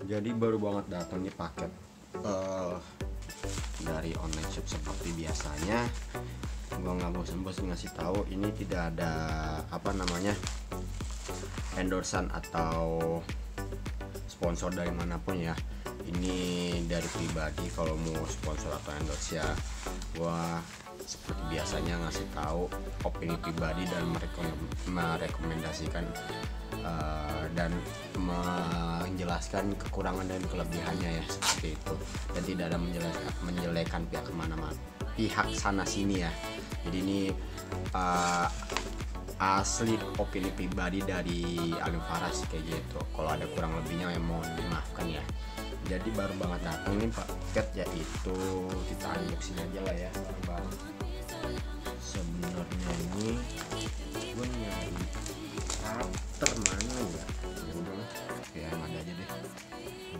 Jadi baru banget datang nih paket dari online shop seperti biasanya. Gua nggak bosan-bosan ngasih tahu, ini tidak ada apa namanya endorsan atau sponsor dari manapun ya. Ini dari pribadi, kalau mau sponsor atau endorse ya gua seperti biasanya ngasih tahu opini pribadi dan merekomendasikan dan menjelaskan kekurangan dan kelebihannya ya, seperti itu, dan tidak ada menjelekan pihak kemana-mana, pihak sana sini ya. Jadi ini asli opini pribadi dari Alim Faras kayak gitu. Kalau ada kurang lebihnya ya mohon dimaafkan ya. Jadi baru banget datang ini paket, yaitu kita unboxing aja lah ya bareng-bareng. Sebenarnya ini gue nyari karakter mana ya, oke yang ada aja deh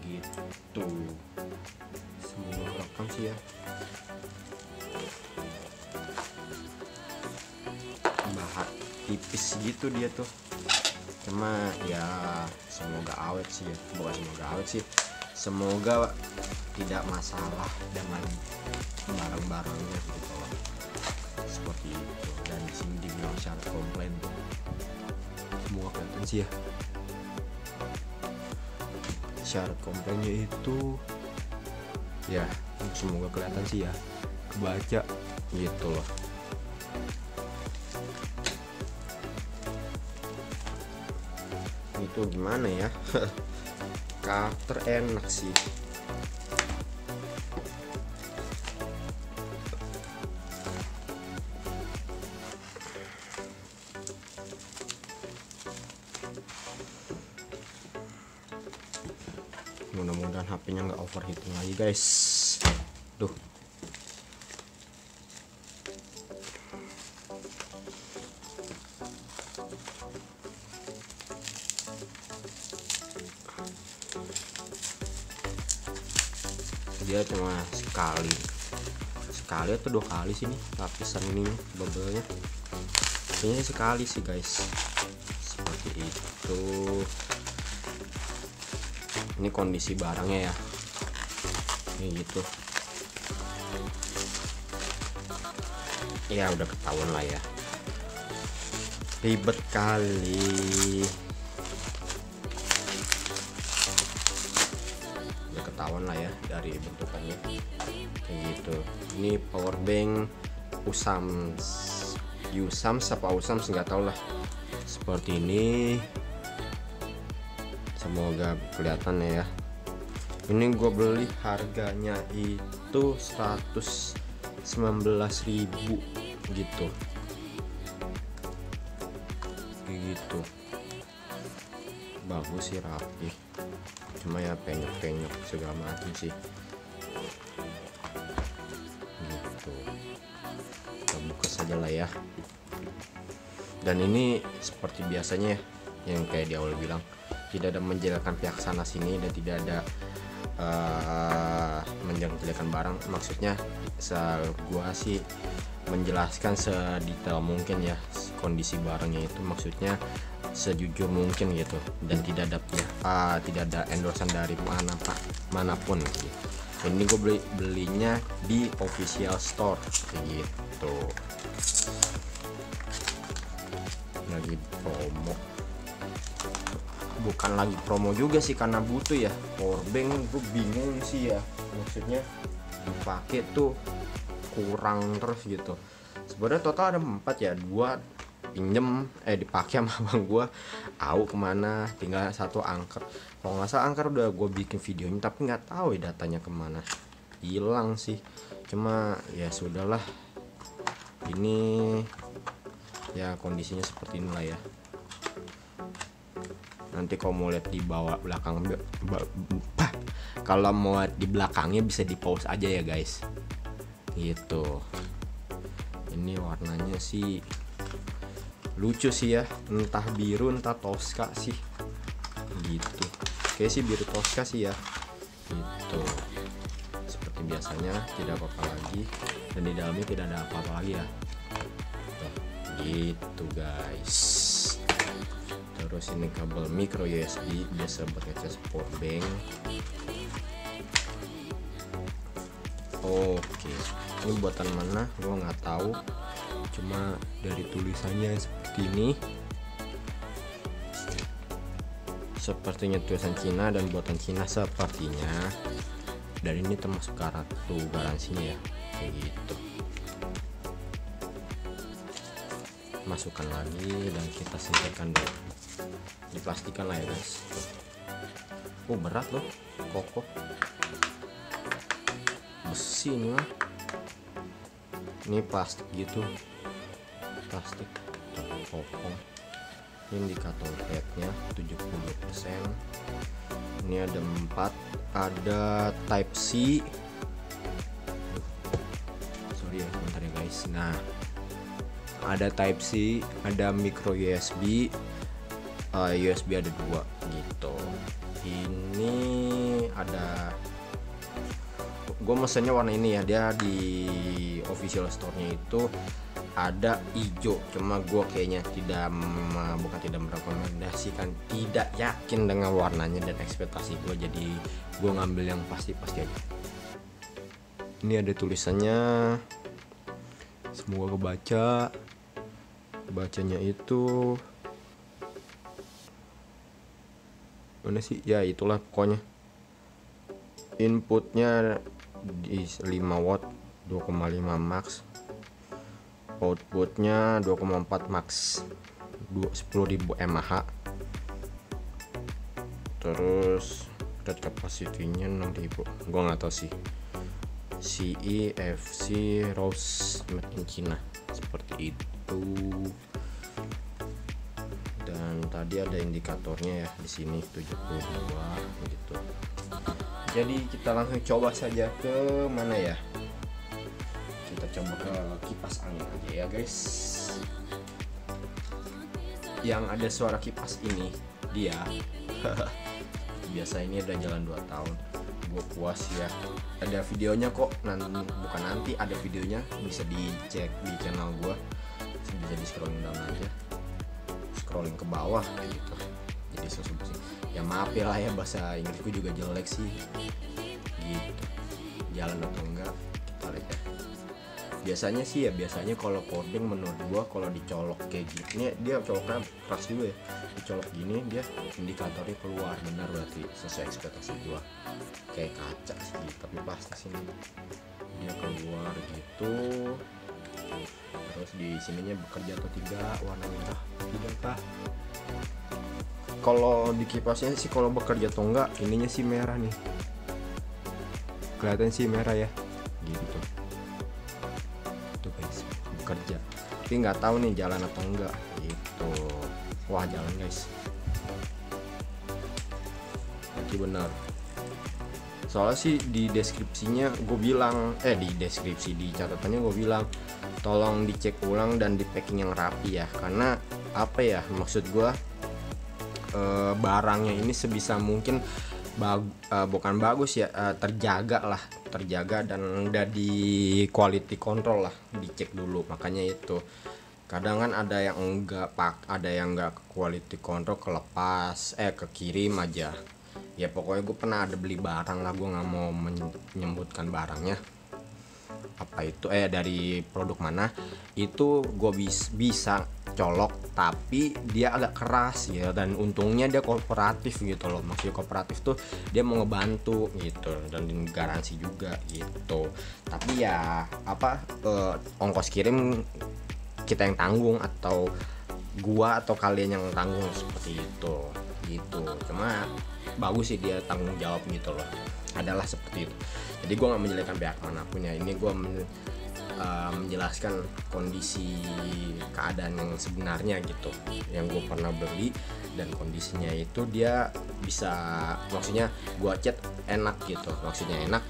gitu. Semua rekam sih ya, bahan tipis gitu dia tuh, cuma ya semoga awet sih ya, bukan semoga awet sih, semoga tidak masalah dengan barang-barangnya gitu loh, seperti itu. Dan di sini dibilang syarat komplain tuh, semua kelihatan sih ya. Syarat komplainnya itu ya semoga kelihatan sih ya, kebaca gitu loh. Itu gimana ya, karakter enak sih. Mudah-mudahan HP-nya nggak overheating lagi guys. Duh, dia cuma sekali atau 2 kali sih nih lapisan ininya, bubble-nya kayaknya sekali sih guys, seperti itu. Ini kondisi barangnya ya kayak gitu ya, udah ketahuan lah ya, ribet kali, udah ketahuan lah ya dari bentukannya kayak gitu. Ini power bank Usams apa Usams nggak tahu lah, seperti ini. Semoga kelihatan ya. Ini gue beli harganya itu 119.000 gitu kayak gitu. Bagus sih, rapi, cuma ya penyok-penyok segala macam sih gitu. Kita buka saja lah ya. Dan ini seperti biasanya ya, yang kayak di awal bilang, tidak ada menjelekan pihak sana sini dan tidak ada menjelekan barang. Maksudnya gua sih menjelaskan sedetail mungkin ya kondisi barangnya itu, maksudnya sejujur mungkin gitu, dan tidak ada endorsan dari manapun gitu. Ini gue belinya di official store gitu, lagi promo. Bukan lagi promo juga sih, karena butuh ya powerbank. Gue bingung sih ya, maksudnya dipakai tuh kurang terus gitu. Sebenarnya total ada 4 ya, 2 pinjem dipakai sama abang gue, tahu kemana, tinggal 1 angker. Kalau nggak salah angker udah gue bikin videonya, tapi nggak tahu ya datanya kemana, hilang sih. Cuma ya sudahlah, ini ya kondisinya seperti inilah ya. Nanti kalau mau lihat di bawah belakang, kalau mau lihat di belakangnya bisa di pause aja ya guys gitu. Ini warnanya sih lucu sih ya, entah biru entah Tosca sih gitu. Kayak sih biru Tosca sih ya gitu. Seperti biasanya tidak apa-apa lagi, dan di dalamnya tidak ada apa-apa lagi ya. Tuh, gitu guys. Terus ini kabel micro USB biasa buat ngecas power bank. Oke, ini buatan mana gua nggak tahu, cuma dari tulisannya seperti ini, sepertinya tulisan Cina dan buatan Cina sepertinya. Dan ini termasuk kartu garansinya ya, kayak gitu. Masukkan lagi dan kita singkirkan dulu, diplastikan lah ya guys. Berat loh, kokoh, besi ini mah. Ini plastik gitu, plastik terkopong. Ini indikator headnya 70%. Ini ada 4, ada type C. Sorry ya, bentar ya guys. Nah, ada type C, ada micro USB, USB ada 2 gitu. Ini ada, gue mesennya warna ini ya, dia di official store-nya itu ada hijau, cuma gue kayaknya bukan tidak merekomendasikan, tidak yakin dengan warnanya dan ekspektasi gue, jadi gue ngambil yang pasti-pasti aja. Ini ada tulisannya, semoga kebaca. Bacanya itu mana sih ya, itulah pokoknya. Inputnya di 5 watt 2,5 max, outputnya 2,4 max 10.000 mAh. Terus red capacity-nya 6.000, gua nggak tahu sih. CE FC Rose made in China, seperti itu. Dan tadi ada indikatornya ya di sini 72 gitu. Jadi kita langsung coba saja ke mana ya, kita coba ke kipas angin aja ya guys. Yang ada suara kipas ini dia biasa, ini udah jalan 2 tahun, gue puas ya. Ada videonya kok, bukan nanti, ada videonya, bisa dicek di channel gue, bisa di scrolling down aja, scrolling ke bawah kayak gitu. Jadi sosok ya maaf ya lah ya, bahasa Inggrisku juga jelek sih gitu. Jalan atau enggak kita lihat ya. Biasanya sih ya, biasanya kalau coding menurut gua kalau dicolok kayak gini, dia coloknya keras juga ya, dicolok gini dia indikatornya keluar, benar berarti sesuai ekspektasi gua. Kayak kaca sih, tapi plastik sini dia keluar gitu. Terus di sininya bekerja atau tidak, warna merah tidak kah? Kalau di kipasnya sih kalau bekerja atau enggak, ininya sih merah nih, kelihatan sih merah ya gitu tuh guys, bekerja. Tapi nggak tahu nih jalan atau enggak gitu. Wah jalan guys, berarti benar. Soalnya sih di deskripsinya gue bilang, di deskripsi di catatannya gue bilang tolong dicek ulang dan di packing yang rapi ya, karena apa ya, maksud gue barangnya ini sebisa mungkin bukan bagus ya, terjaga dan udah di quality control lah, dicek dulu. Makanya itu kadang kan ada yang enggak quality control, kelepas kekirim aja ya. Pokoknya gue pernah ada beli barang lah, gue nggak mau menyebutkan barangnya apa itu, dari produk mana itu, gue bisa colok tapi dia agak keras ya. Dan untungnya dia kooperatif gitu loh, maksudnya kooperatif tuh dia mau ngebantu gitu, dan garansi juga gitu. Tapi ya ongkos kirim kita yang tanggung, atau gua atau kalian yang tanggung, seperti itu gitu. Cuma bagus sih dia tanggung jawab gitu loh, adalah seperti itu. Jadi gue nggak menjelekkan pihak manapun ya, ini gue menjelaskan kondisi keadaan yang sebenarnya gitu, yang gue pernah beli. Dan kondisinya itu dia bisa, maksudnya gue chat enak gitu, maksudnya enak,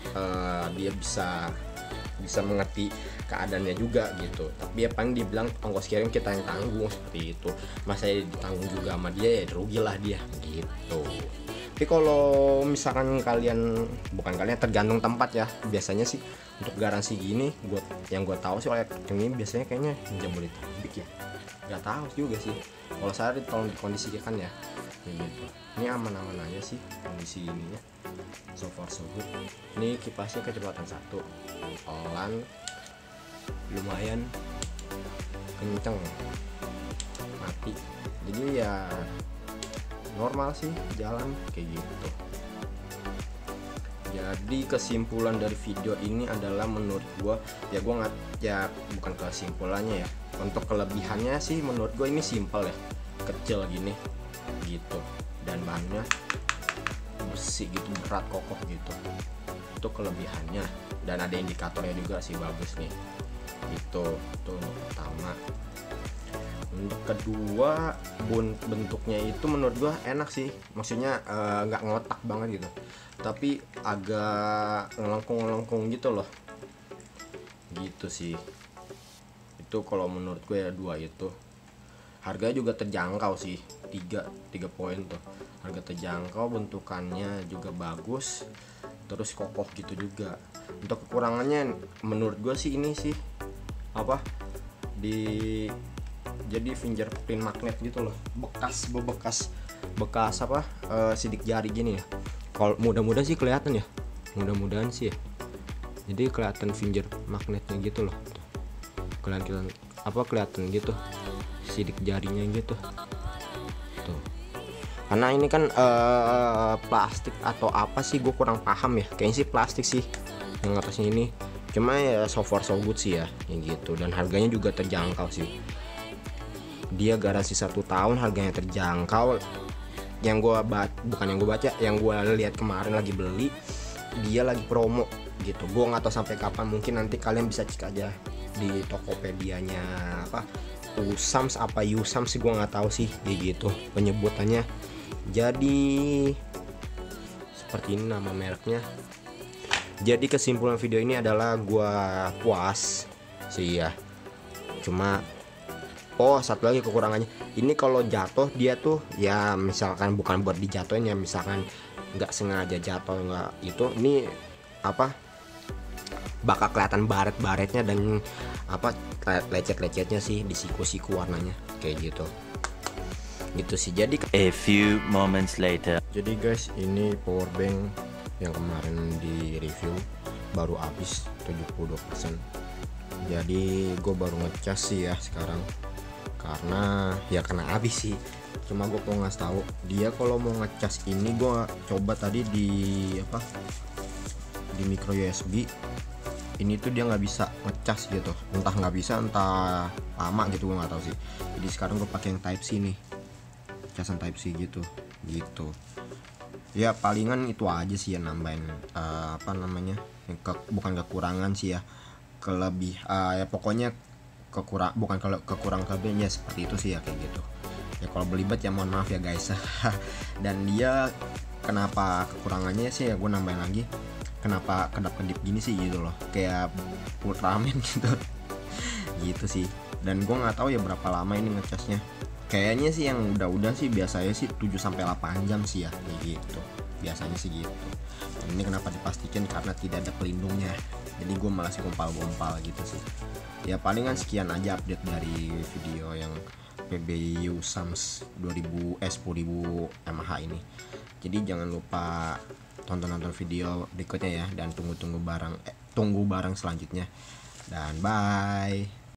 dia bisa bisa mengerti keadaannya juga gitu. Tapi ya paling dibilang ongkos kirim kita yang tanggung seperti itu. Masa ya ditanggung juga sama dia, ya rugilah dia gitu. Tapi kalau misalkan kalian, bukan kalian, tergantung tempat ya. Biasanya sih untuk garansi gini, yang gue tahu sih oleh ini biasanya kayaknya Jabodetabek ya. Gak tahu juga sih. Kalau saya tolong dikondisikan ya, kayak gitu. Ini aman-aman aja sih kondisi ininya. So far so good. Ini kipasnya kecepatan 1, pelan, lumayan kenceng, mati. Jadi ya normal sih jalan kayak gitu. Jadi kesimpulan dari video ini adalah menurut gua ya, gua nggak, ya bukan kesimpulannya ya, untuk kelebihannya sih menurut gua ini simple ya, kecil gini gitu, dan bahannya bersih gitu, berat, kokoh gitu. Itu kelebihannya, dan ada indikatornya juga sih, bagus nih gitu. Itu untuk pertama. Untuk kedua, bentuknya itu menurut gua enak sih, maksudnya nggak ngotak banget gitu, tapi agak ngelengkung gitu loh, gitu sih. Itu kalau menurut gue ya, dua itu. Harganya juga terjangkau sih, 3 poin tuh, harga terjangkau, bentukannya juga bagus, terus kokoh gitu juga. Untuk kekurangannya menurut gue sih ini sih apa, jadi fingerprint magnet gitu loh, bekas apa, sidik jari gini ya. Kalau mudah-mudahan sih kelihatan ya, mudah-mudahan sih ya. Jadi kelihatan finger magnetnya gitu loh, kelihatan gitu sidik jarinya gitu tuh. Karena ini kan plastik atau apa sih, gue kurang paham ya, kayaknya sih plastik sih yang atasnya ini. Cuma ya so far so good sih ya, gitu. Dan harganya juga terjangkau sih, dia garansi 1 tahun, harganya terjangkau. Yang gue baca, yang gue lihat kemarin lagi beli, dia lagi promo gitu. Gue nggak tahu sampai kapan, mungkin nanti kalian bisa cek aja di Tokopedia-nya apa, Usams apa Yusams sih, gue nggak tahu sih gitu penyebutannya. Jadi seperti ini nama mereknya. Jadi kesimpulan video ini adalah gue puas sih ya. Cuma satu lagi kekurangannya, ini kalau jatuh dia tuh ya, misalkan bukan buat dijatuhin ya, misalkan nggak sengaja jatuh, nggak itu, ini apa, bakal kelihatan baret-baretnya dan apa, lecet-lecetnya sih di siku-siku warnanya kayak gitu sih. Jadi a few moments later, jadi guys, ini power bank yang kemarin di review baru habis 72%. Jadi gue baru ngecas sih ya sekarang, karena habis sih. Cuma gue mau ngasih tahu dia kalau mau ngecas ini, gue coba tadi di micro USB ini tuh dia nggak bisa ngecas gitu, entah nggak bisa entah lama gitu, gue nggak tahu sih. Jadi sekarang gue pakai yang Type C nih, casan Type C gitu ya. Palingan itu aja sih ya, nambahin apa namanya, bukan kekurangan sih ya, ya pokoknya kekurangan kelebihannya seperti itu sih ya, kayak gitu ya. Kalau belibet ya mohon maaf ya guys. Dan dia kenapa kekurangannya sih ya, gue nambahin lagi, kenapa kedap-kedip gini sih gitu loh, kayak Ultraman gitu sih. Dan gue nggak tahu ya berapa lama ini ngecasnya, kayaknya sih yang udah sih biasanya sih 7-8 jam sih ya, kayak gitu biasanya sih gitu. Dan ini kenapa dipastikan, karena tidak ada pelindungnya, jadi gue malah sih gompal gitu sih ya. Palingan sekian aja update dari video yang PBU Sams 10.000 mAh ini. Jadi jangan lupa tonton video berikutnya ya, dan tunggu barang selanjutnya, dan bye.